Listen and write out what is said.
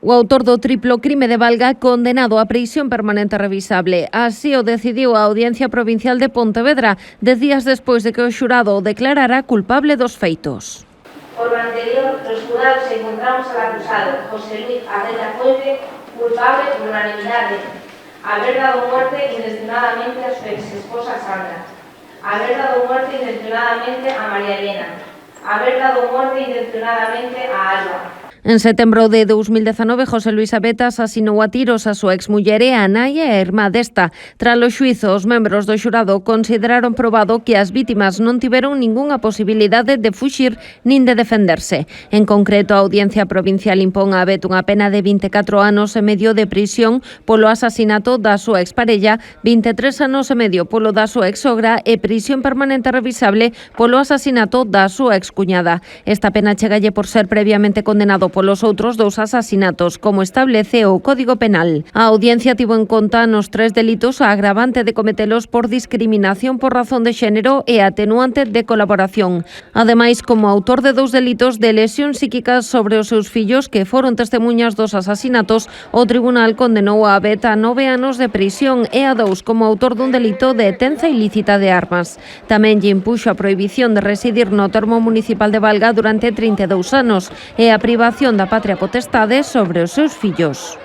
O autor do triplo crime de Valga condenado a prisión permanente revisable. Así o decidiu a Audiencia Provincial de Pontevedra 10 días despois de que o xurado o declarara culpable dos feitos. Por lo anterior, los jurados encontramos al acusado, José Luis Arreta Puente, culpable por unanimidad de haber dado muerte intencionadamente a su ex-esposa Sandra, haber dado muerte intencionadamente a María Elena, haber dado muerte intencionadamente a Alba. En setembro de 2019, José Luis Abeta asasinou a tiros a súa exmuller e a nai e a irmá desta. Tras o xuízo, os membros do xurado consideraron probado que as vítimas non tiveron ningunha posibilidade de fuxir nin de defenderse. En concreto, a Audiencia Provincial impón a Abeta unha pena de 24 anos e medio de prisión polo asasinato da súa exparella, 23 anos e medio polo da súa exsogra e prisión permanente revisable polo asasinato da súa excuñada. Esta pena chegalle por ser previamente condenado polos outros dous asasinatos, como establece o Código Penal. A audiencia tivo en conta nos 3 delitos a agravante de cometelos por discriminación por razón de xénero e atenuante de colaboración. Ademais, como autor de 2 delitos de lesión psíquica sobre os seus fillos que foron testemunhas dos asasinatos, o tribunal condenou a Abeta a 9 anos de prisión e a 2 como autor dun delito de tenza ilícita de armas. Tamén lle impuxo a prohibición de residir no termo municipal de Valga durante 32 anos e a privación da patria potestade sobre os seus fillos.